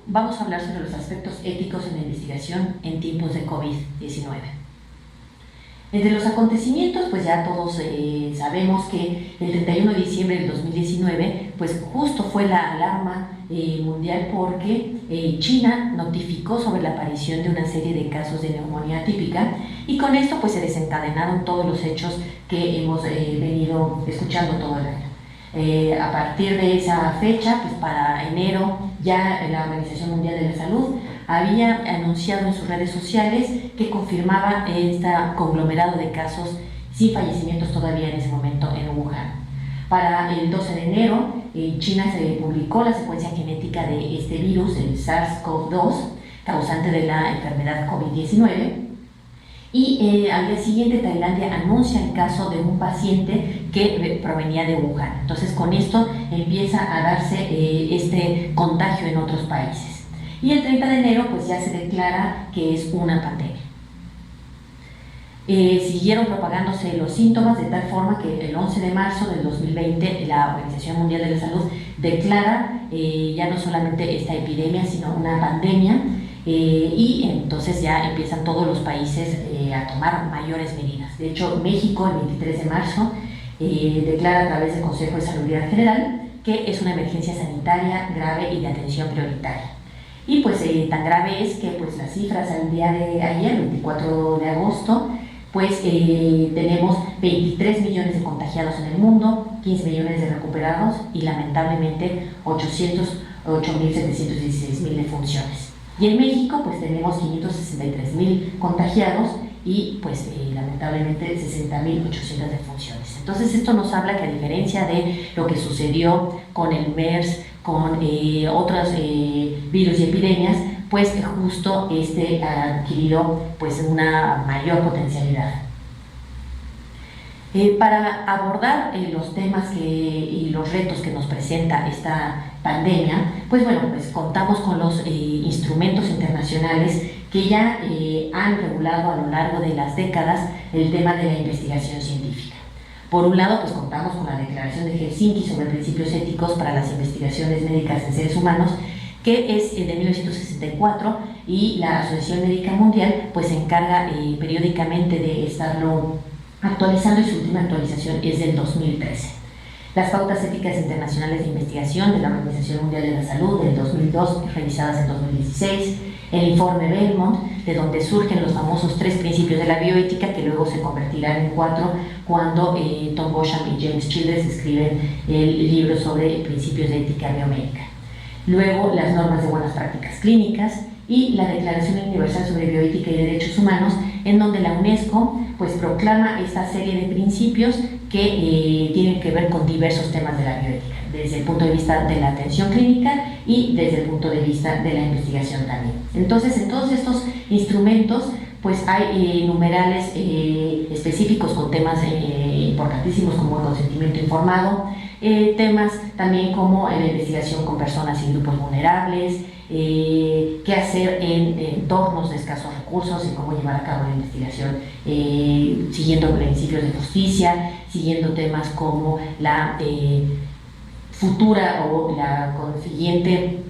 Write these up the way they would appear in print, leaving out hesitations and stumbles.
vamos a hablar sobre los aspectos éticos en la investigación en tiempos de COVID-19. Entre los acontecimientos, pues ya todos sabemos que el 31 de diciembre del 2019, pues justo fue la alarma mundial porque China notificó sobre la aparición de una serie de casos de neumonía atípica, y con esto pues se desencadenaron todos los hechos que hemos venido escuchando todo el año. A partir de esa fecha, pues para enero, ya la Organización Mundial de la Salud había anunciado en sus redes sociales que confirmaba este conglomerado de casos sin fallecimientos todavía en ese momento en Wuhan. Para el 12 de enero, en China se publicó la secuencia genética de este virus, el SARS-CoV-2, causante de la enfermedad COVID-19. Y al día siguiente Tailandia anuncia el caso de un paciente que provenía de Wuhan. Entonces con esto empieza a darse este contagio en otros países. Y el 30 de enero pues ya se declara que es una pandemia. Siguieron propagándose los síntomas de tal forma que el 11 de marzo del 2020 la Organización Mundial de la Salud declara ya no solamente esta epidemia, sino una pandemia. Y entonces ya empiezan todos los países a tomar mayores medidas. De hecho, México el 23 de marzo declara a través del Consejo de Salubridad General que es una emergencia sanitaria grave y de atención prioritaria. Y pues tan grave es que pues las cifras al día de ayer, 24 de agosto, pues tenemos 23 millones de contagiados en el mundo, 15 millones de recuperados y lamentablemente 808.716 defunciones. Y en México pues tenemos 563.000 contagiados y pues lamentablemente 60.800 defunciones. Entonces esto nos habla que a diferencia de lo que sucedió con el MERS, con otros virus y epidemias, pues justo este ha adquirido pues una mayor potencialidad. Para abordar los temas y los retos que nos presenta esta pandemia, pues bueno, pues contamos con los instrumentos internacionales que ya han regulado a lo largo de las décadas el tema de la investigación científica. Por un lado, pues contamos con la Declaración de Helsinki sobre principios éticos para las investigaciones médicas en seres humanos, que es de 1964, y la Asociación Médica Mundial pues se encarga periódicamente de estarlo actualizando, y su última actualización es del 2013. Las pautas éticas internacionales de investigación de la Organización Mundial de la Salud del 2002, revisadas en 2016, el informe Belmont, de donde surgen los famosos 3 principios de la bioética, que luego se convertirán en 4 cuando Tom Bosham y James Childress escriben el libro sobre principios de ética biomédica. Luego las normas de buenas prácticas clínicas y la Declaración Universal sobre Bioética y Derechos Humanos, en donde la UNESCO pues proclama esta serie de principios que tienen que ver con diversos temas de la bioética, desde el punto de vista de la atención clínica y desde el punto de vista de la investigación también. Entonces, en todos estos instrumentos pues hay numerales específicos con temas importantísimos como el consentimiento informado, temas también como la investigación con personas y grupos vulnerables, qué hacer en entornos de escasos recursos y cómo llevar a cabo la investigación siguiendo principios de justicia, siguiendo temas como la futura o la consiguiente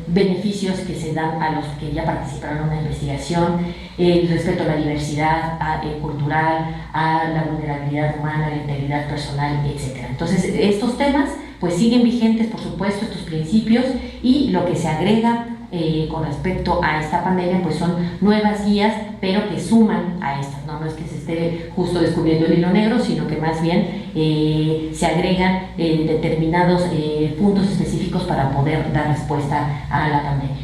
beneficios que se dan a los que ya participaron en una investigación, el respeto a la diversidad cultural, a la vulnerabilidad humana, a la integridad personal, etc. Entonces estos temas pues siguen vigentes, por supuesto, estos principios, y lo que se agrega con respecto a esta pandemia pues son nuevas guías, pero que suman a estas, no es que se esté justo descubriendo el hilo negro, sino que más bien se agregan determinados puntos específicos para poder dar respuesta a la pandemia.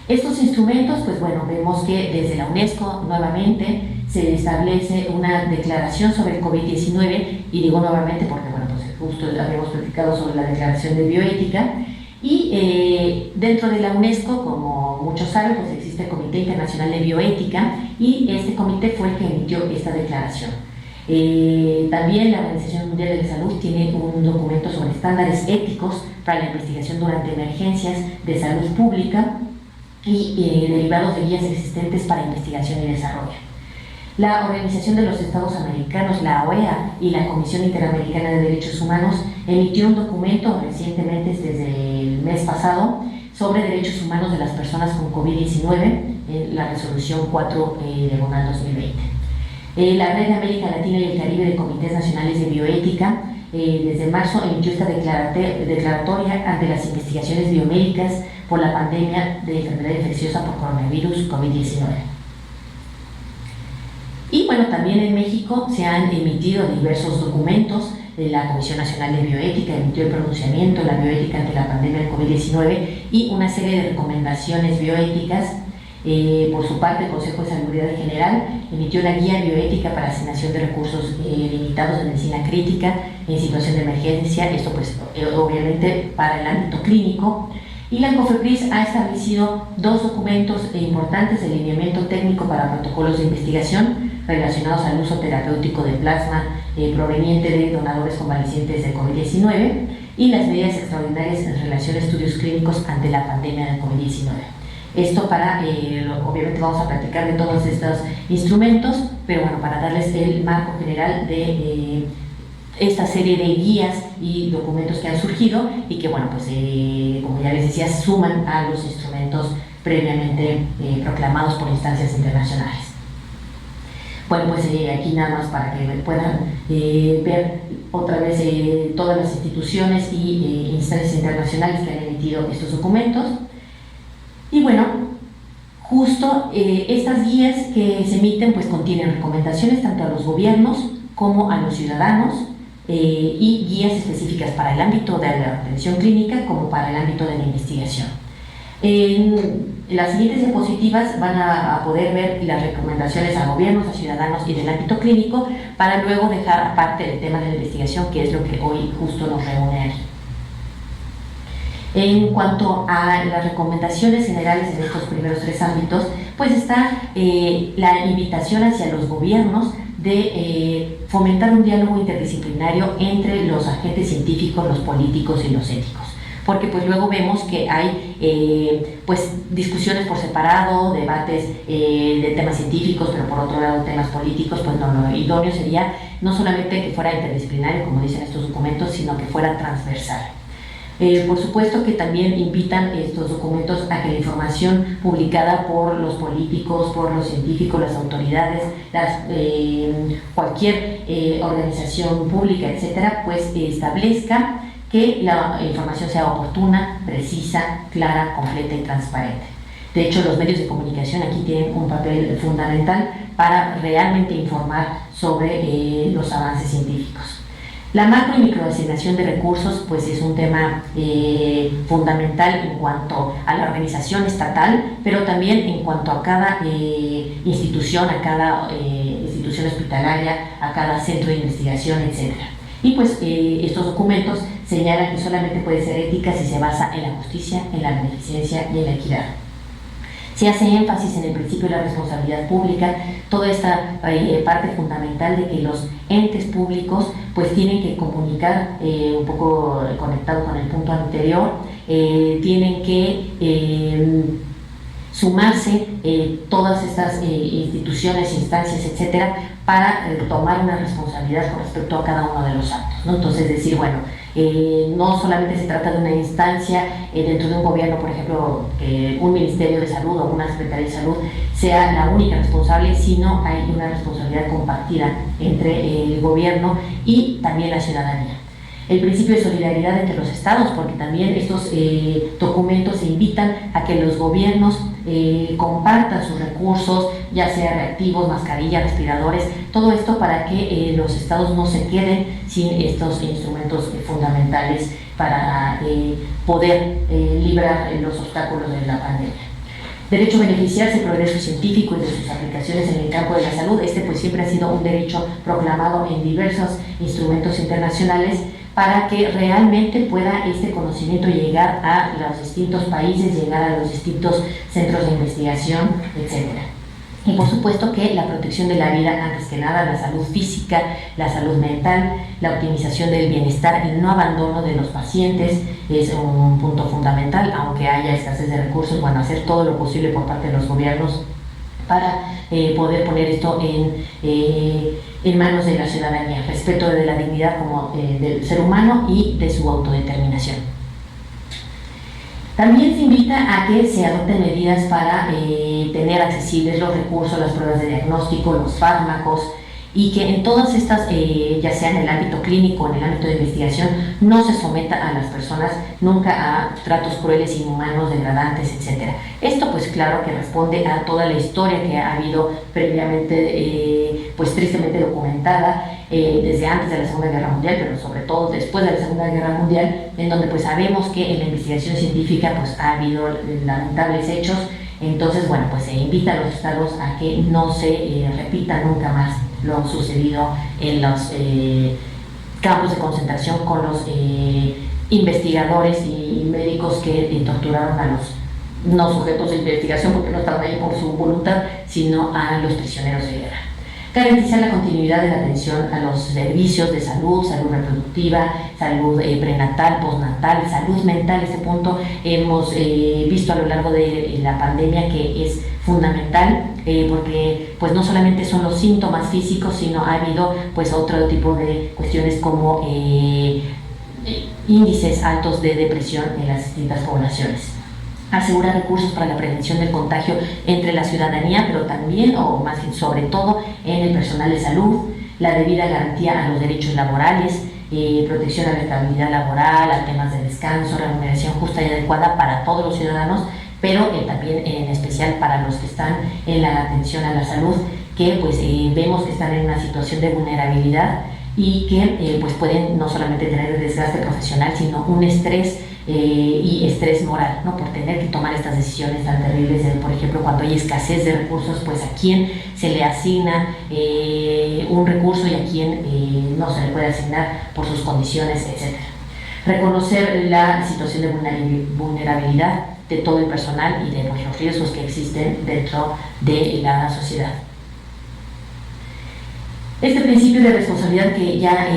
Estos instrumentos, pues bueno, vemos que desde la UNESCO nuevamente se establece una declaración sobre el COVID-19, y digo nuevamente porque bueno, pues justo habíamos platicado sobre la declaración de bioética, y dentro de la UNESCO, como muchos saben, pues existe el Comité Internacional de Bioética, y este comité fue el que emitió esta declaración. También la Organización Mundial de la Salud tiene un documento sobre estándares éticos para la investigación durante emergencias de salud pública y derivados de guías existentes para investigación y desarrollo. La Organización de los Estados Americanos, la OEA, y la Comisión Interamericana de Derechos Humanos emitió un documento recientemente, desde el mes pasado, sobre derechos humanos de las personas con COVID-19, en la resolución 4/2020. La Red de América Latina y el Caribe de Comités Nacionales de Bioética desde marzo emitió esta declaratoria ante las investigaciones biomédicas por la pandemia de enfermedad infecciosa por coronavirus COVID-19. Y bueno, también en México se han emitido diversos documentos. La Comisión Nacional de Bioética emitió el pronunciamiento, la bioética ante la pandemia del COVID-19, y una serie de recomendaciones bioéticas. Por su parte, el Consejo de Salubridad General emitió la Guía Bioética para Asignación de Recursos Limitados de Medicina Crítica en situación de emergencia, esto pues obviamente para el ámbito clínico. Y la COFEPRIS ha establecido dos documentos importantes de lineamiento técnico para protocolos de investigación relacionados al uso terapéutico de plasma proveniente de donadores convalecientes de COVID-19 y las medidas extraordinarias en relación a estudios clínicos ante la pandemia de COVID-19. Esto para, obviamente vamos a platicar de todos estos instrumentos, pero bueno, para darles el marco general de esta serie de guías y documentos que han surgido y que, bueno, pues como ya les decía, suman a los instrumentos previamente proclamados por instancias internacionales. Bueno, pues aquí nada más para que puedan ver otra vez todas las instituciones y instancias internacionales que han emitido estos documentos. Y bueno, justo estas guías que se emiten pues contienen recomendaciones tanto a los gobiernos como a los ciudadanos y guías específicas para el ámbito de la atención clínica como para el ámbito de la investigación. En las siguientes diapositivas van a poder ver las recomendaciones a gobiernos, a ciudadanos y del ámbito clínico, para luego dejar aparte el tema de la investigación, que es lo que hoy justo nos reúne aquí. En cuanto a las recomendaciones generales en estos primeros tres ámbitos, pues está la invitación hacia los gobiernos de fomentar un diálogo interdisciplinario entre los agentes científicos, los políticos y los éticos. Porque pues luego vemos que hay pues discusiones por separado, debates de temas científicos, pero por otro lado temas políticos. Pues no, lo idóneo sería no solamente que fuera interdisciplinario, como dicen estos documentos, sino que fuera transversal. Por supuesto que también invitan estos documentos a que la información publicada por los políticos, por los científicos, las autoridades, cualquier organización pública, etcétera, pues establezca que la información sea oportuna, precisa, clara, completa y transparente. De hecho, los medios de comunicación aquí tienen un papel fundamental para realmente informar sobre los avances científicos. La macro y microasignación de recursos pues es un tema fundamental en cuanto a la organización estatal, pero también en cuanto a cada institución, a cada institución hospitalaria, a cada centro de investigación, etc. Y pues estos documentos señalan que solamente puede ser ética si se basa en la justicia, en la beneficencia y en la equidad. Se hace énfasis en el principio de la responsabilidad pública, toda esta parte fundamental de que los entes públicos pues tienen que comunicar, un poco conectado con el punto anterior, tienen que sumarse todas estas instituciones, instancias, etcétera, para tomar una responsabilidad con respecto a cada uno de los actos, ¿no? Entonces decir, bueno, no solamente se trata de una instancia dentro de un gobierno, por ejemplo, que un Ministerio de Salud o una Secretaría de Salud sea la única responsable, sino hay una responsabilidad compartida entre el gobierno y también la ciudadanía. El principio de solidaridad entre los estados, porque también estos documentos invitan a que los gobiernos compartan sus recursos, ya sea reactivos, mascarillas, respiradores, todo esto para que los estados no se queden sin estos instrumentos fundamentales para poder librar los obstáculos de la pandemia. Derecho a beneficiarse del progreso científico y de sus aplicaciones en el campo de la salud. Este pues siempre ha sido un derecho proclamado en diversos instrumentos internacionales para que realmente pueda este conocimiento llegar a los distintos países, llegar a los distintos centros de investigación, etc. Y por supuesto que la protección de la vida, antes que nada, la salud física, la salud mental, la optimización del bienestar y el no abandono de los pacientes es un punto fundamental, aunque haya escasez de recursos. Bueno, hacer todo lo posible por parte de los gobiernos para poder poner esto en manos de la ciudadanía, respeto de la dignidad como del ser humano y de su autodeterminación. También se invita a que se adopten medidas para tener accesibles los recursos, las pruebas de diagnóstico, los fármacos, y que en todas estas, ya sea en el ámbito clínico o en el ámbito de investigación, no se someta a las personas nunca a tratos crueles, inhumanos, degradantes, etc. Esto pues claro que responde a toda la historia que ha habido previamente, pues tristemente documentada, desde antes de la Segunda Guerra Mundial, pero sobre todo después de la Segunda Guerra Mundial, en donde pues sabemos que en la investigación científica pues ha habido lamentables hechos. Entonces, bueno, pues se invita a los estados a que no se repita nunca más lo sucedido en los campos de concentración con los investigadores y médicos que torturaron a los no sujetos de investigación, porque no estaban ahí por su voluntad, sino a los prisioneros de guerra. Garantizar la continuidad de la atención a los servicios de salud, salud reproductiva, salud prenatal, postnatal, salud mental. Este punto hemos visto a lo largo de la pandemia que es fundamental, porque pues no solamente son los síntomas físicos, sino ha habido pues otro tipo de cuestiones como índices altos de depresión en las distintas poblaciones. Asegurar recursos para la prevención del contagio entre la ciudadanía, pero también, o más bien sobre todo, en el personal de salud, la debida garantía a los derechos laborales, protección a la estabilidad laboral, a temas de descanso, remuneración justa y adecuada para todos los ciudadanos, pero también en especial para los que están en la atención a la salud, que pues vemos que están en una situación de vulnerabilidad y que pues pueden no solamente tener desgaste profesional, sino un estrés y estrés moral, ¿no? Por tener que tomar estas decisiones tan terribles, por ejemplo, cuando hay escasez de recursos, pues a quién se le asigna un recurso y a quién no se le puede asignar por sus condiciones, etc. Reconocer la situación de vulnerabilidad de todo el personal y de pues, los riesgos que existen dentro de la sociedad. Este principio de responsabilidad que ya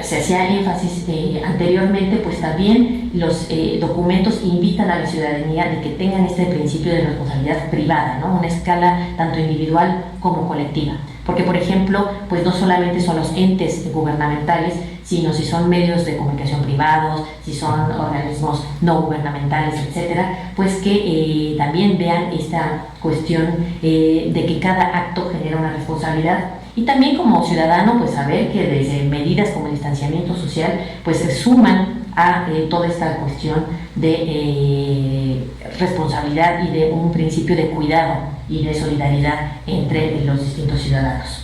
se hacía énfasis anteriormente, pues también los documentos invitan a la ciudadanía de que tengan este principio de responsabilidad privada, ¿no? Una escala tanto individual como colectiva. Porque, por ejemplo, pues no solamente son los entes gubernamentales, sino si son medios de comunicación privados, si son organismos no gubernamentales, etcétera, pues que también vean esta cuestión de que cada acto genera una responsabilidad. Y también como ciudadano, pues saber que desde medidas como el distanciamiento social, pues se suman a toda esta cuestión de responsabilidad y de un principio de cuidado y de solidaridad entre los distintos ciudadanos.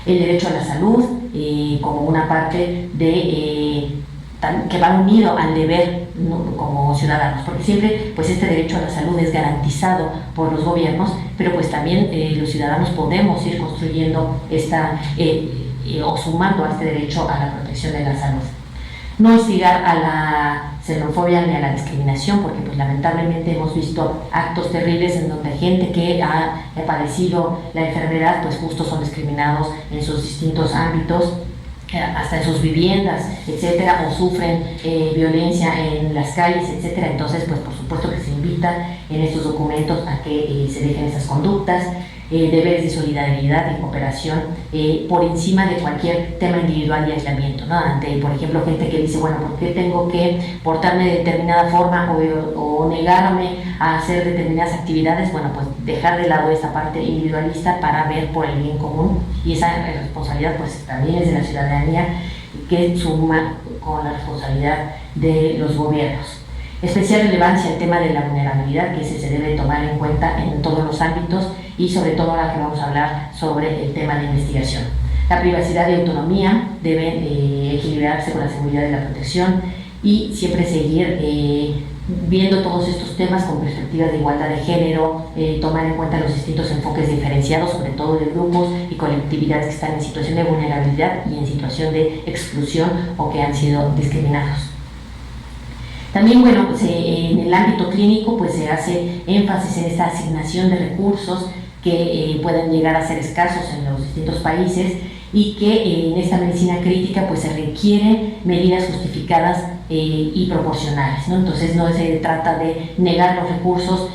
El derecho a la salud como una parte de que va unido al deber, ¿no? Como ciudadanos, porque siempre pues este derecho a la salud es garantizado por los gobiernos, pero pues también los ciudadanos podemos ir construyendo o sumando a este derecho a la protección de la salud. No instigar a la xenofobia ni a la discriminación, porque pues lamentablemente hemos visto actos terribles en donde gente que ha padecido la enfermedad pues justo son discriminados en sus distintos ámbitos, hasta en sus viviendas, etcétera, o sufren violencia en las calles, etcétera. Entonces, pues por supuesto que se invita en estos documentos a que se dejen esas conductas, deberes de solidaridad y cooperación por encima de cualquier tema individual y aislamiento, ¿no? Ante, por ejemplo, gente que dice, bueno, ¿por qué tengo que portarme de determinada forma o negarme a hacer determinadas actividades? Bueno, pues dejar de lado esa parte individualista para ver por el bien común, y esa responsabilidad pues también es de la ciudadanía, que suma con la responsabilidad de los gobiernos. Especial relevancia el tema de la vulnerabilidad, que ese se debe tomar en cuenta en todos los ámbitos, y sobre todo ahora que vamos a hablar sobre el tema de investigación. La privacidad y autonomía deben equilibrarse con la seguridad y la protección, y siempre seguir viendo todos estos temas con perspectivas de igualdad de género, tomar en cuenta los distintos enfoques diferenciados, sobre todo de grupos y colectividades que están en situación de vulnerabilidad y en situación de exclusión o que han sido discriminados. También, bueno, pues, en el ámbito clínico pues se hace énfasis en esta asignación de recursos que pueden llegar a ser escasos en los distintos países, y que en esta medicina crítica pues se requieren medidas justificadas y proporcionales, ¿no? Entonces no se trata de negar los recursos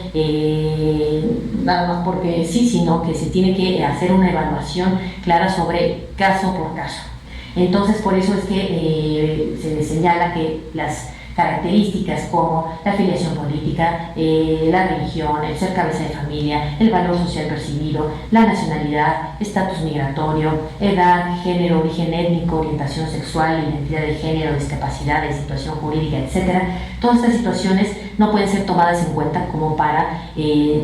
nada más porque sí, sino que se tiene que hacer una evaluación clara sobre caso por caso. Entonces por eso es que se señala que las características como la afiliación política, la religión, el ser cabeza de familia, el valor social percibido, la nacionalidad, estatus migratorio, edad, género, origen étnico, orientación sexual, identidad de género, discapacidad, situación jurídica, etc. Todas estas situaciones no pueden ser tomadas en cuenta como para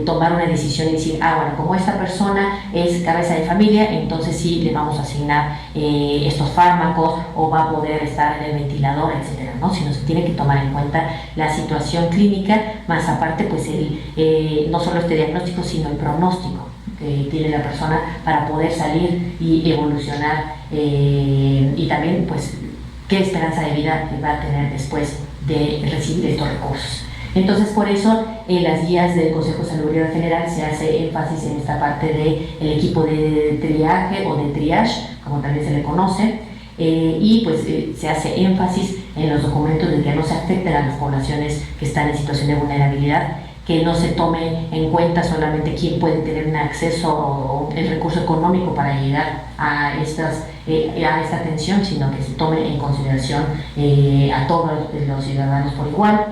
tomar una decisión y decir, bueno, como esta persona es cabeza de familia, entonces sí le vamos a asignar estos fármacos o va a poder estar en el ventilador, etc., ¿no? Sino se tiene que tomar en cuenta la situación clínica, más aparte pues no solo este diagnóstico, sino el pronóstico que tiene la persona para poder salir y evolucionar, y también pues qué esperanza de vida va a tener después de recibir estos recursos. Entonces, por eso en las guías del Consejo de Salubridad General se hace énfasis en esta parte del equipo de triaje o de triage, como también se le conoce, y pues se hace énfasis en los documentos de que no se afecten a las poblaciones que están en situación de vulnerabilidad, que no se tome en cuenta solamente quién puede tener un acceso o el recurso económico para llegar a esta atención, sino que se tome en consideración a todos los ciudadanos por igual,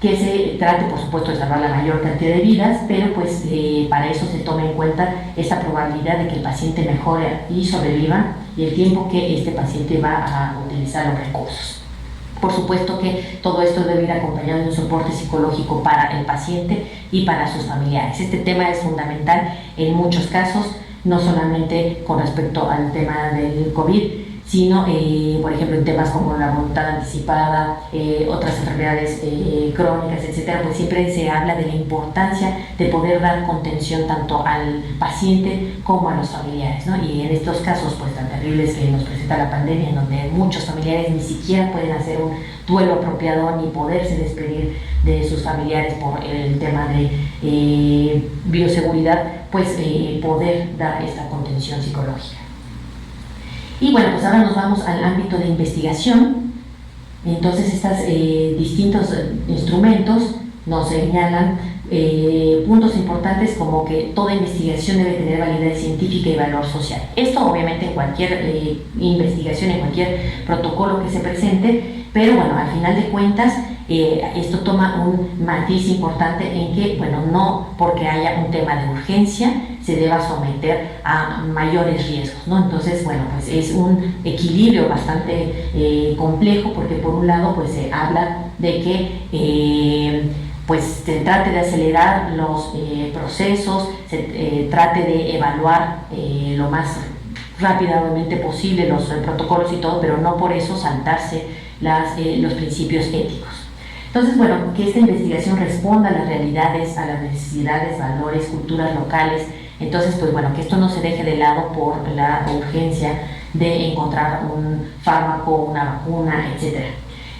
que se trate por supuesto de salvar la mayor cantidad de vidas, pero pues para eso se tome en cuenta esa probabilidad de que el paciente mejore y sobreviva y el tiempo que este paciente va a utilizar los recursos. Por supuesto que todo esto debe ir acompañado de un soporte psicológico para el paciente y para sus familiares. Este tema es fundamental en muchos casos, no solamente con respecto al tema del COVID, sino, por ejemplo, en temas como la voluntad anticipada, otras enfermedades crónicas, etcétera, pues siempre se habla de la importancia de poder dar contención tanto al paciente como a los familiares, ¿no? Y en estos casos pues tan terribles que nos presenta la pandemia, en donde muchos familiares ni siquiera pueden hacer un duelo apropiado ni poderse despedir de sus familiares por el tema de bioseguridad, pues poder dar esta contención psicológica. Y bueno, pues ahora nos vamos al ámbito de investigación. Entonces estos distintos instrumentos nos señalan puntos importantes como que toda investigación debe tener validez científica y valor social. Esto obviamente en cualquier investigación, en cualquier protocolo que se presente, pero bueno, al final de cuentas esto toma un matiz importante en que, bueno, no porque haya un tema de urgencia se deba someter a mayores riesgos, ¿no? Entonces, bueno, pues es un equilibrio bastante complejo, porque por un lado pues se habla de que pues se trate de acelerar los procesos, se trate de evaluar lo más rápidamente posible los protocolos y todo, pero no por eso saltarse los principios éticos. Entonces, bueno, que esta investigación responda a las realidades, a las necesidades, valores, culturas locales. Entonces, pues bueno, que esto no se deje de lado por la urgencia de encontrar un fármaco, una vacuna, etcétera.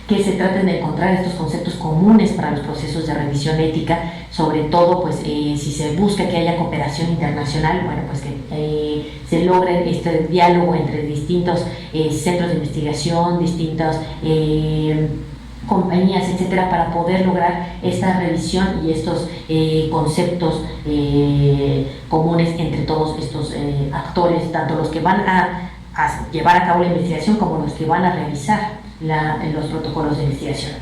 Que se traten de encontrar estos conceptos comunes para los procesos de revisión ética, sobre todo pues si se busca que haya cooperación internacional, bueno, pues que se logre este diálogo entre distintos centros de investigación, distintas compañías, etcétera, para poder lograr esta revisión y estos conceptos comunes entre todos estos actores, tanto los que van a llevar a cabo la investigación como los que van a revisar los protocolos de investigación.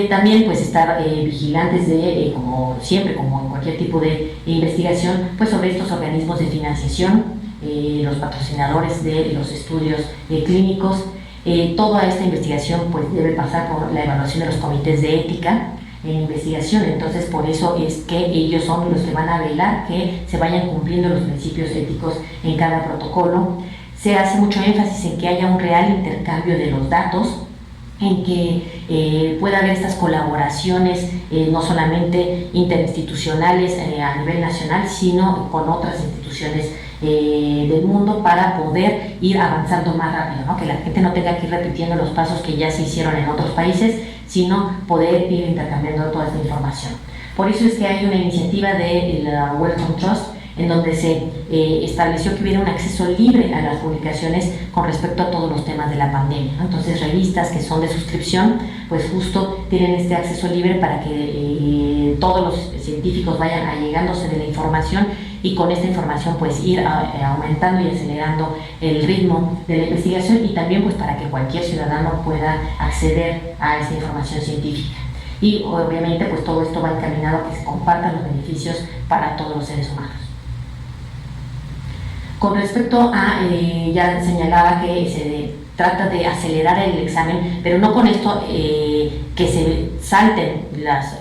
También pues estar vigilantes de, como siempre, como en cualquier tipo de investigación, pues sobre estos organismos de financiación, los patrocinadores de los estudios clínicos. Toda esta investigación pues debe pasar por la evaluación de los comités de ética en investigación. Entonces por eso es que ellos son los que van a velar que se vayan cumpliendo los principios éticos en cada protocolo. Se hace mucho énfasis en que haya un real intercambio de los datos, en que pueda haber estas colaboraciones no solamente interinstitucionales a nivel nacional, sino con otras instituciones del mundo, para poder ir avanzando más rápido, ¿no? Que la gente no tenga que ir repitiendo los pasos que ya se hicieron en otros países, sino poder ir intercambiando toda esta información. Por eso es que hay una iniciativa de la Wellcome Trust, en donde se estableció que hubiera un acceso libre a las publicaciones con respecto a todos los temas de la pandemia, ¿no? Entonces, revistas que son de suscripción, pues justo tienen este acceso libre para que todos los científicos vayan allegándose de la información y con esta información pues ir aumentando y acelerando el ritmo de la investigación, y también pues para que cualquier ciudadano pueda acceder a esta información científica. Y obviamente pues todo esto va encaminado a que se compartan los beneficios para todos los seres humanos. Con respecto a, ya señalaba que se trata de acelerar el examen, pero no con esto que se salten las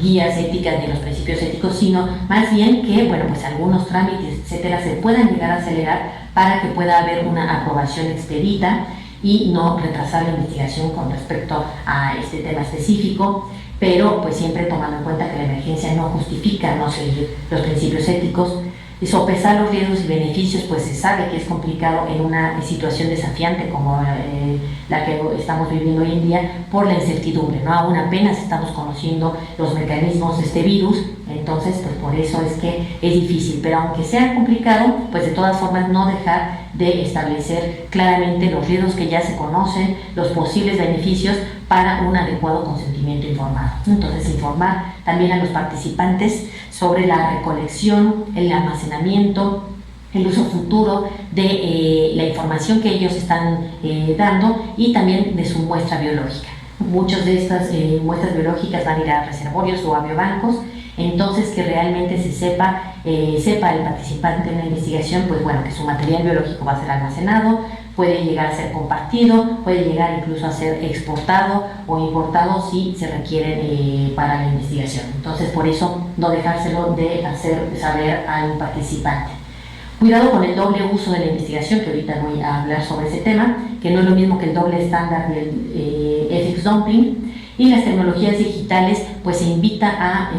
guías éticas ni los principios éticos, sino más bien que, bueno, pues algunos trámites, etcétera, se puedan llegar a acelerar para que pueda haber una aprobación expedita y no retrasar la investigación con respecto a este tema específico, pero pues siempre tomando en cuenta que la emergencia no justifica no seguir los principios éticos. Y sopesar los riesgos y beneficios, pues se sabe que es complicado en una situación desafiante como la que estamos viviendo hoy en día por la incertidumbre, ¿no? Aún apenas estamos conociendo los mecanismos de este virus, entonces pues por eso es que es difícil, pero aunque sea complicado, pues de todas formas no dejar de establecer claramente los riesgos que ya se conocen, los posibles beneficios para un adecuado consentimiento informado. Entonces, informar también a los participantes sobre la recolección, el almacenamiento, el uso futuro de la información que ellos están dando y también de su muestra biológica. Muchas de estas muestras biológicas van a ir a reservorios o a biobancos, entonces que realmente se sepa el participante en la investigación, pues bueno, que su material biológico va a ser almacenado, puede llegar a ser compartido, puede llegar incluso a ser exportado o importado si se requiere para la investigación. Entonces, por eso no dejárselo de hacer saber al participante. Cuidado con el doble uso de la investigación, que ahorita voy a hablar sobre ese tema, que no es lo mismo que el doble estándar del ethics dumping. Y las tecnologías digitales, pues se invita a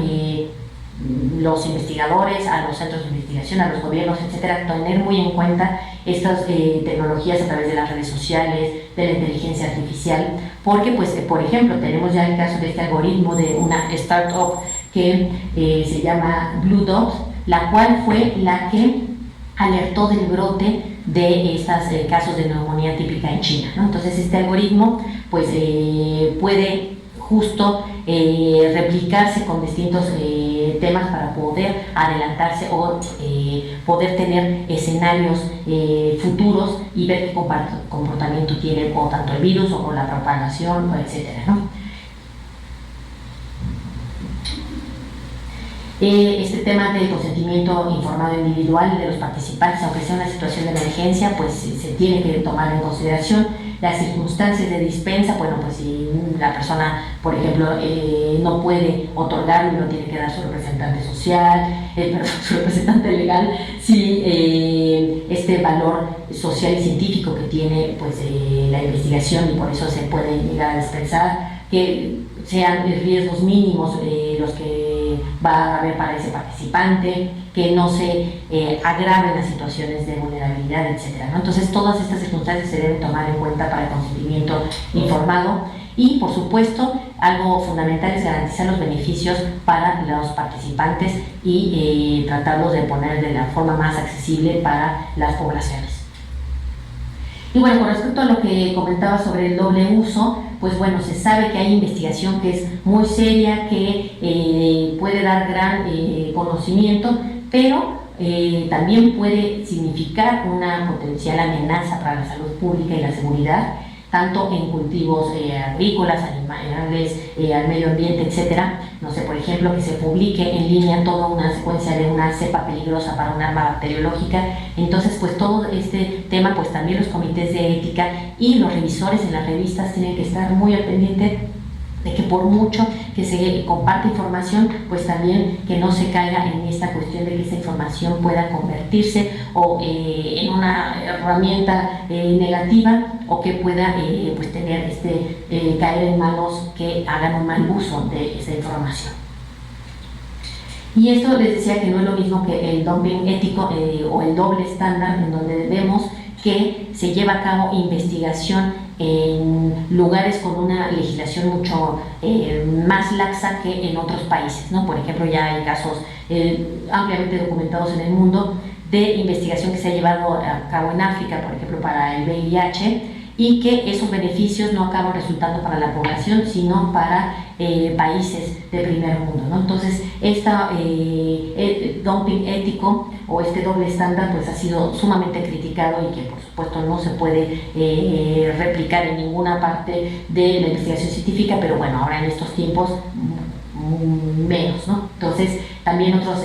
los investigadores, a los centros de investigación, a los gobiernos, etcétera, tener muy en cuenta estas tecnologías a través de las redes sociales, de la inteligencia artificial, porque, pues, por ejemplo, tenemos ya el caso de este algoritmo de una startup que se llama Blue Dot, la cual fue la que alertó del brote de estos casos de neumonía típica en China, ¿no? Entonces, este algoritmo, pues, puede justo replicarse con distintos temas para poder adelantarse o poder tener escenarios futuros y ver qué comportamiento tiene o tanto el virus o la propagación, etcétera, ¿no? Este tema del consentimiento informado individual de los participantes, aunque sea una situación de emergencia, pues se tiene que tomar en consideración. Las circunstancias de dispensa, bueno, pues si la persona, por ejemplo, no puede otorgarlo, lo tiene que dar su representante social, su representante legal, si este valor social y científico que tiene pues la investigación, y por eso se puede llegar a dispensar, que sean riesgos mínimos los que va a haber para ese participante, que no se agraven las situaciones de vulnerabilidad, etcétera, ¿no? Entonces, todas estas circunstancias se deben tomar en cuenta para el consentimiento informado y, por supuesto, algo fundamental es garantizar los beneficios para los participantes y tratarlos de poner de la forma más accesible para las poblaciones. Y bueno, con respecto a lo que comentaba sobre el doble uso, pues bueno, se sabe que hay investigación que es muy seria, que puede dar gran conocimiento, pero también puede significar una potencial amenaza para la salud pública y la seguridad, tanto en cultivos agrícolas, animales, al medio ambiente, etcétera. No sé, por ejemplo, que se publique en línea toda una secuencia de una cepa peligrosa para un arma bacteriológica. Entonces, pues todo este tema, pues también los comités de ética y los revisores en las revistas tienen que estar muy al pendiente de que por mucho que se comparte información, pues también que no se caiga en esta cuestión de que esta información pueda convertirse o en una herramienta negativa, o que pueda pues tener caer en manos que hagan un mal uso de esta información. Y esto les decía que no es lo mismo que el dumping ético o el doble estándar, en donde vemos que se lleva a cabo investigación en lugares con una legislación mucho más laxa que en otros países, ¿no? Por ejemplo, ya hay casos ampliamente documentados en el mundo de investigación que se ha llevado a cabo en África, por ejemplo, para el VIH, y que esos beneficios no acaban resultando para la población, sino para países de primer mundo, ¿no? Entonces, dumping ético o este doble estándar pues ha sido sumamente criticado y que por supuesto no se puede replicar en ninguna parte de la investigación científica, pero bueno, ahora en estos tiempos menos, ¿no? Entonces, también otras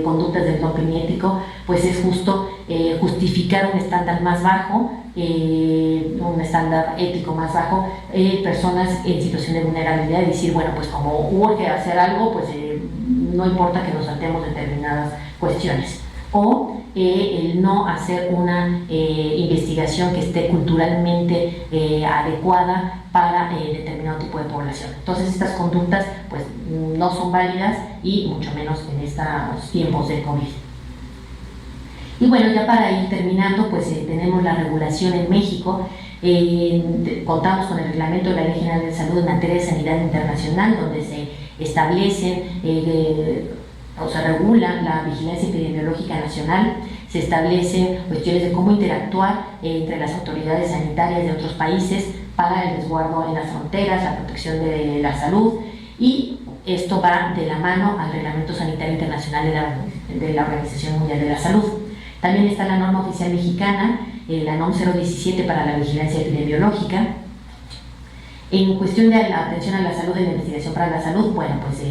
conductas del dumping ético pues es justo justificar un estándar más bajo, un estándar ético más bajo, personas en situación de vulnerabilidad, y decir, bueno, pues como urge hacer algo, pues no importa que nos saltemos determinadas cuestiones, o el no hacer una investigación que esté culturalmente adecuada para determinado tipo de población. Entonces estas conductas pues no son válidas, y mucho menos en estos tiempos de COVID. Y bueno, ya para ir terminando, pues tenemos la regulación en México. Contamos con el reglamento de la Ley General de Salud en materia de sanidad internacional, donde se establecen o se regula la vigilancia epidemiológica nacional, se establecen cuestiones de cómo interactuar entre las autoridades sanitarias de otros países para el resguardo en las fronteras, la protección de la salud, y esto va de la mano al Reglamento Sanitario Internacional de la Organización Mundial de la Salud. También está la norma oficial mexicana, la NOM 017 para la vigilancia epidemiológica. En cuestión de la atención a la salud y la investigación para la salud, bueno, pues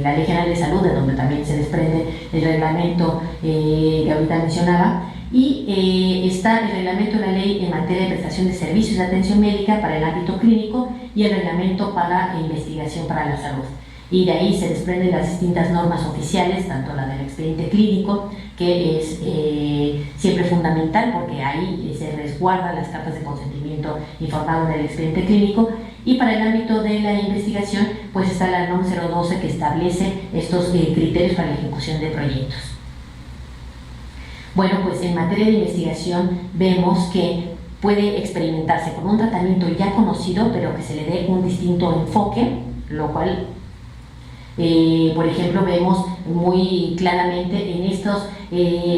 la Ley General de Salud, de donde también se desprende el reglamento que ahorita mencionaba, y está el reglamento de la ley en materia de prestación de servicios de atención médica para el ámbito clínico, y el reglamento para investigación para la salud. Y de ahí se desprenden las distintas normas oficiales, tanto la del expediente clínico, que es siempre fundamental porque ahí se resguardan las cartas de consentimiento informado del expediente clínico, y para el ámbito de la investigación pues está la NOM 012, que establece estos criterios para la ejecución de proyectos. Bueno, pues en materia de investigación vemos que puede experimentarse con un tratamiento ya conocido, pero que se le dé un distinto enfoque, lo cual por ejemplo, vemos muy claramente en estos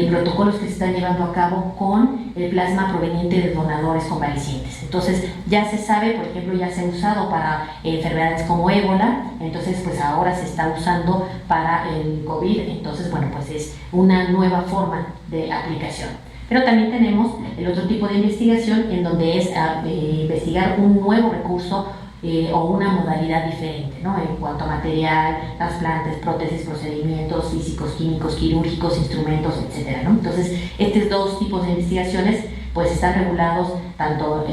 protocolos que se están llevando a cabo con el plasma proveniente de donadores convalecientes. Entonces, ya se sabe, por ejemplo, ya se ha usado para enfermedades como ébola, entonces pues ahora se está usando para el COVID, entonces bueno, pues es una nueva forma de aplicación. Pero también tenemos el otro tipo de investigación, en donde es investigar un nuevo recurso o una modalidad diferente, ¿no? En cuanto a material, trasplantes, prótesis, procedimientos físicos, químicos, quirúrgicos, instrumentos, etcétera, ¿no? Entonces, estos dos tipos de investigaciones pues están regulados tanto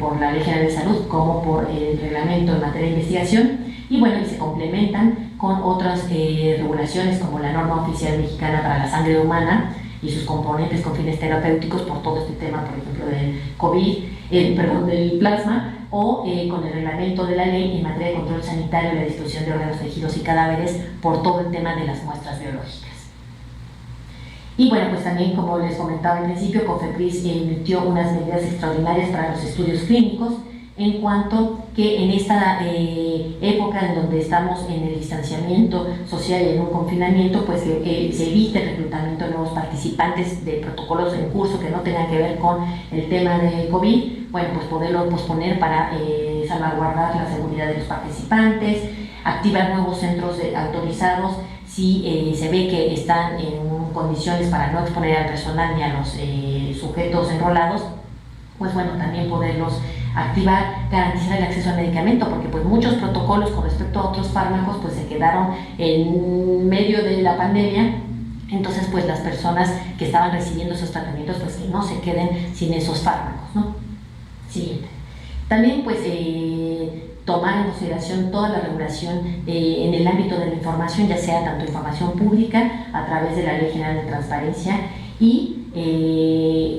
por la Ley General de Salud como por el reglamento en materia de investigación, y bueno, y se complementan con otras regulaciones como la norma oficial mexicana para la sangre humana y sus componentes con fines terapéuticos, por todo este tema, por ejemplo, del COVID, del plasma, o con el reglamento de la ley en materia de control sanitario y la disposición de órganos, tejidos y cadáveres, por todo el tema de las muestras biológicas. Y bueno, pues también, como les comentaba al principio, COFEPRIS emitió unas medidas extraordinarias para los estudios clínicos, en cuanto que en esta época en donde estamos en el distanciamiento social y en un confinamiento, pues se evite el reclutamiento de nuevos participantes de protocolos en curso que no tengan que ver con el tema de COVID, bueno, pues poderlo posponer para salvaguardar la seguridad de los participantes, activar nuevos centros autorizados si se ve que están en condiciones para no exponer al personal ni a los sujetos enrolados, pues bueno, también poderlos activar, garantizar el acceso al medicamento, porque pues muchos protocolos con respecto a otros fármacos pues se quedaron en medio de la pandemia. Entonces pues las personas que estaban recibiendo esos tratamientos pues que no se queden sin esos fármacos, ¿no? Siguiente. También pues tomar en consideración toda la regulación en el ámbito de la información, ya sea tanto información pública a través de la Ley General de Transparencia y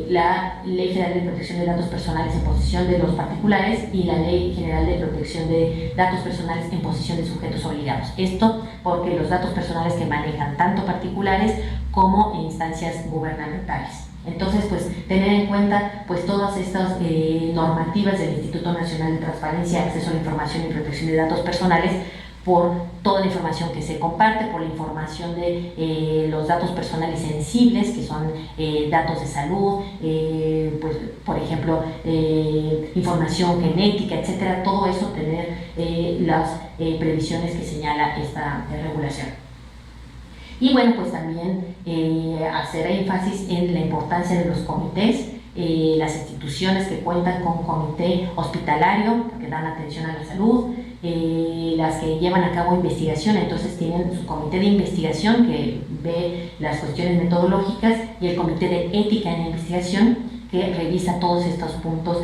la Ley Federal de Protección de Datos Personales en posesión de los particulares, y la Ley General de Protección de Datos Personales en posesión de sujetos obligados. Esto porque los datos personales que manejan tanto particulares como instancias gubernamentales. Entonces, pues tener en cuenta pues todas estas normativas del Instituto Nacional de Transparencia, Acceso a la Información y Protección de Datos Personales, por toda la información que se comparte, por la información de los datos personales sensibles, que son datos de salud, pues, por ejemplo, información genética, etcétera, todo eso tener las previsiones que señala esta regulación. Y bueno, pues también hacer énfasis en la importancia de los comités, las instituciones que cuentan con comité hospitalario, que dan atención a la salud, las que llevan a cabo investigación, entonces tienen su comité de investigación que ve las cuestiones metodológicas y el comité de ética en la investigación que revisa todos estos puntos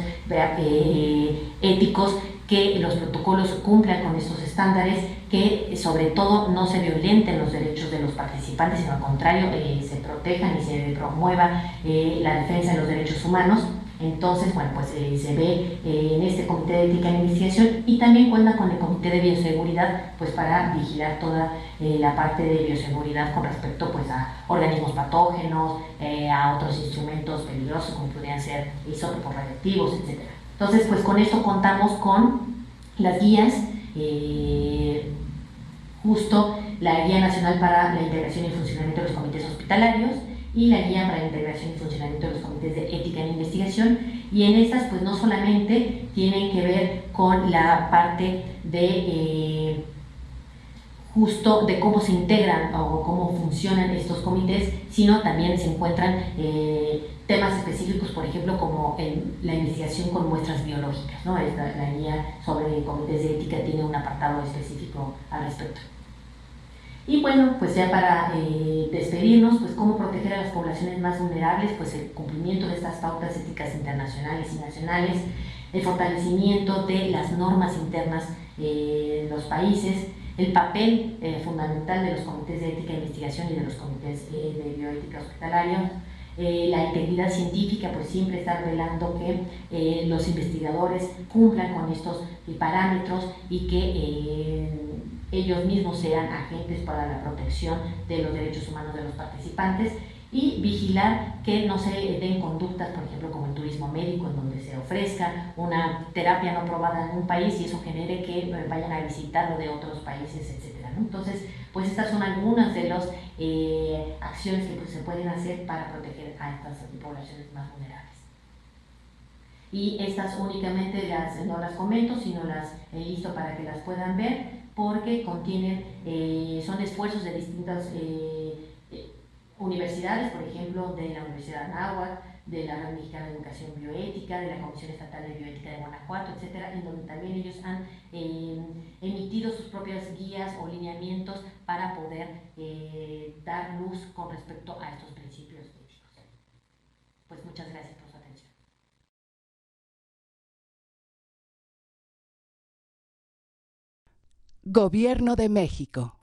éticos, que los protocolos cumplan con estos estándares, que sobre todo no se violenten los derechos de los participantes, sino al contrario, se protejan y se promueva la defensa de los derechos humanos. Entonces, bueno, pues se ve en este comité de ética en investigación, y también cuenta con el comité de bioseguridad, pues para vigilar toda la parte de bioseguridad con respecto pues a organismos patógenos, a otros instrumentos peligrosos como podrían ser isótopos radioactivos, etc. Entonces, pues con esto contamos con las guías, justo la Guía Nacional para la Integración y Funcionamiento de los Comités Hospitalarios y la Guía para la Integración y Funcionamiento de los Comités de Ética en Investigación, y en estas pues no solamente tienen que ver con la parte de justo de cómo se integran o cómo funcionan estos comités, sino también se encuentran temas específicos, por ejemplo, como la investigación con muestras biológicas, ¿no? La guía sobre comités de ética tiene un apartado específico al respecto. Y bueno, pues ya para despedirnos, pues cómo proteger a las poblaciones más vulnerables, pues el cumplimiento de estas pautas éticas internacionales y nacionales, el fortalecimiento de las normas internas en los países, el papel fundamental de los comités de ética e investigación y de los comités de bioética hospitalaria, la integridad científica, pues siempre estar velando que los investigadores cumplan con estos parámetros y que ellos mismos sean agentes para la protección de los derechos humanos de los participantes, y vigilar que no se den conductas, por ejemplo, como el turismo médico, en donde se ofrezca una terapia no probada en un país y eso genere que vayan a visitarlo de otros países, etcétera, ¿no? Entonces, pues estas son algunas de las acciones que pues, se pueden hacer para proteger a estas poblaciones más vulnerables. Y estas únicamente no las comento, sino las listo para que las puedan ver, porque contienen, son esfuerzos de distintas universidades, por ejemplo, de la Universidad de Anáhuac, de la Red Mexicana de Educación Bioética, de la Comisión Estatal de Bioética de Guanajuato, etcétera, en donde también ellos han emitido sus propias guías o lineamientos para poder dar luz con respecto a estos principios éticos. Pues muchas gracias por su atención. Gobierno de México.